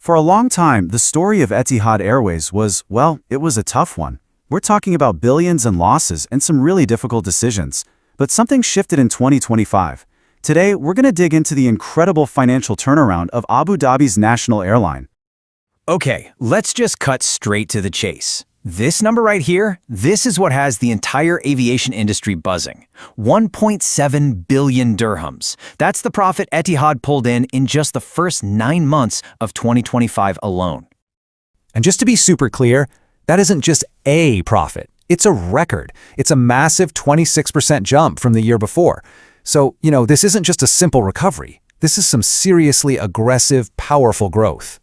For a long time, the story of Etihad Airways was, well, it was a tough one. We're talking about billions in losses and some really difficult decisions. But something shifted in 2025. Today, we're going to dig into the incredible financial turnaround of Abu Dhabi's national airline. Okay, let's just cut straight to the chase. This number right here, this is what has the entire aviation industry buzzing. 1.7 billion dirhams. That's the profit Etihad pulled in just the first 9 months of 2025 alone. And just to be super clear, that isn't just a profit. It's a record. It's a massive 26% jump from the year before. So, this isn't just a simple recovery. This is some seriously aggressive, powerful growth.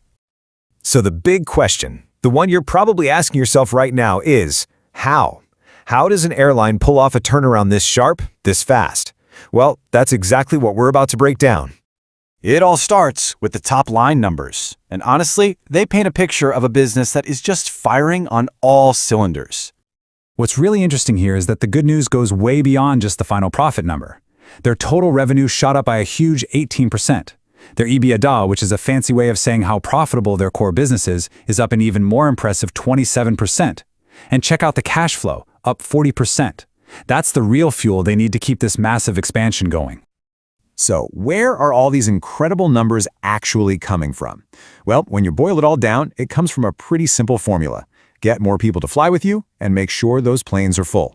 So the big question, the one you're probably asking yourself right now is, how? How does an airline pull off a turnaround this sharp, this fast? Well, that's exactly what we're about to break down. It all starts with the top-line numbers. And honestly, they paint a picture of a business that is just firing on all cylinders. What's really interesting here is that the good news goes way beyond just the final profit number. Their total revenue shot up by a huge 18%. Their EBITDA, which is a fancy way of saying how profitable their core business is up an even more impressive 27%. And check out the cash flow, up 40%. That's the real fuel they need to keep this massive expansion going. So where are all these incredible numbers actually coming from? Well, when you boil it all down, it comes from a pretty simple formula. Get more people to fly with you and make sure those planes are full.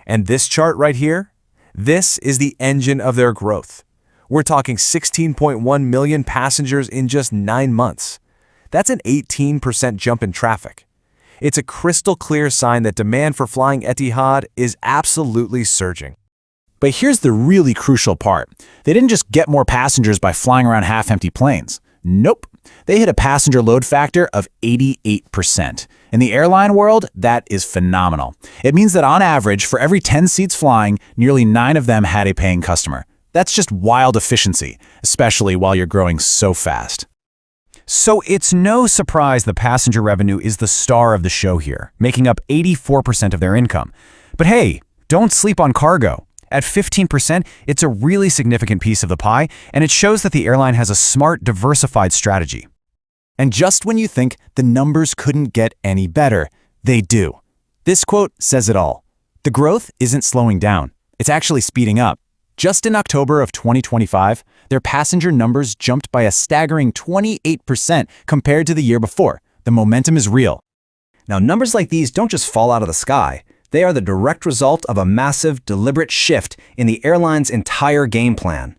And this chart right here, this is the engine of their growth. We're talking 16.1 million passengers in just 9 months. That's an 18% jump in traffic. It's a crystal clear sign that demand for flying Etihad is absolutely surging. But here's the really crucial part. They didn't just get more passengers by flying around half-empty planes. Nope. They hit a passenger load factor of 88%. In the airline world, that is phenomenal. It means that on average, for every 10 seats flying, nearly 9 of them had a paying customer. That's just wild efficiency, especially while you're growing so fast. So it's no surprise the passenger revenue is the star of the show here, making up 84% of their income. But hey, don't sleep on cargo. At 15%, it's a really significant piece of the pie, and it shows that the airline has a smart, diversified strategy. And just when you think the numbers couldn't get any better, they do. This quote says it all. The growth isn't slowing down. It's actually speeding up. Just in October of 2025, their passenger numbers jumped by a staggering 28% compared to the year before. The momentum is real. Now, numbers like these don't just fall out of the sky. They are the direct result of a massive, deliberate shift in the airline's entire game plan.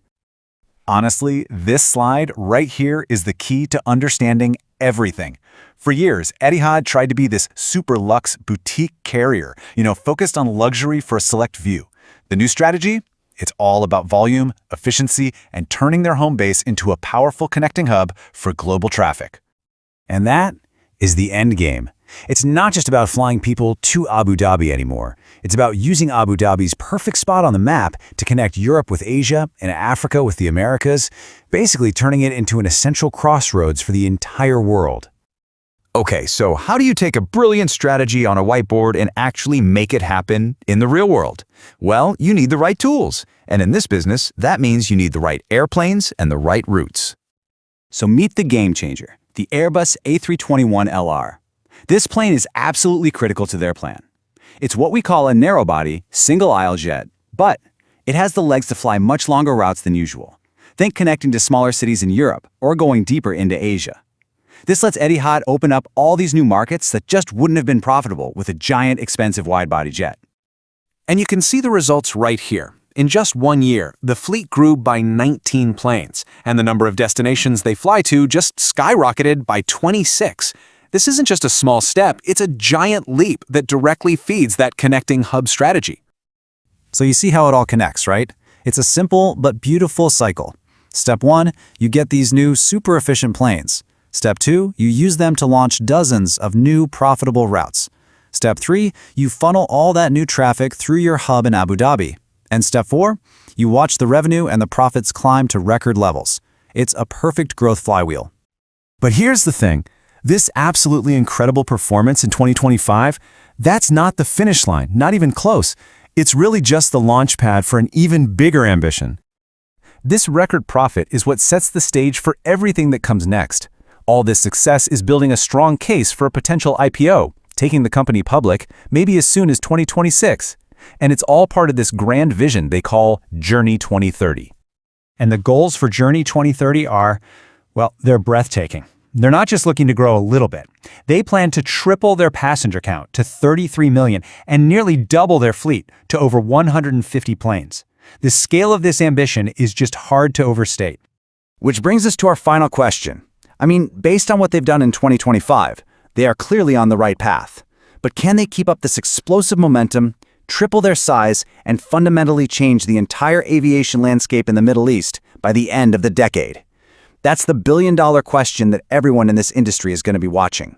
Honestly, this slide right here is the key to understanding everything. For years, Etihad tried to be this super luxe boutique carrier, focused on luxury for a select few. The new strategy? It's all about volume, efficiency, and turning their home base into a powerful connecting hub for global traffic. And that is the end game. It's not just about flying people to Abu Dhabi anymore. It's about using Abu Dhabi's perfect spot on the map to connect Europe with Asia and Africa with the Americas, basically turning it into an essential crossroads for the entire world. Okay, so how do you take a brilliant strategy on a whiteboard and actually make it happen in the real world? Well, you need the right tools. And in this business, that means you need the right airplanes and the right routes. So meet the game changer, the Airbus A321LR. This plane is absolutely critical to their plan. It's what we call a narrow-body, single-aisle jet, but it has the legs to fly much longer routes than usual. Think connecting to smaller cities in Europe or going deeper into Asia. This lets Etihad open up all these new markets that just wouldn't have been profitable with a giant, expensive wide-body jet. And you can see the results right here. In just 1 year, the fleet grew by 19 planes, and the number of destinations they fly to just skyrocketed by 26. This isn't just a small step, it's a giant leap that directly feeds that connecting hub strategy. So you see how it all connects, right? It's a simple but beautiful cycle. Step 1, you get these new super efficient planes. Step 2, you use them to launch dozens of new profitable routes. Step 3, you funnel all that new traffic through your hub in Abu Dhabi. And Step 4, you watch the revenue and the profits climb to record levels. It's a perfect growth flywheel. But here's the thing. This absolutely incredible performance in 2025, that's not the finish line, not even close. It's really just the launch pad for an even bigger ambition. This record profit is what sets the stage for everything that comes next. All this success is building a strong case for a potential IPO, taking the company public maybe as soon as 2026. And it's all part of this grand vision they call Journey 2030. And the goals for Journey 2030 are, well, they're breathtaking. They're not just looking to grow a little bit. They plan to triple their passenger count to 33 million and nearly double their fleet to over 150 planes. The scale of this ambition is just hard to overstate. Which brings us to our final question. I mean, based on what they've done in 2025, they are clearly on the right path. But can they keep up this explosive momentum, triple their size, and fundamentally change the entire aviation landscape in the Middle East by the end of the decade? That's the billion-dollar question that everyone in this industry is going to be watching.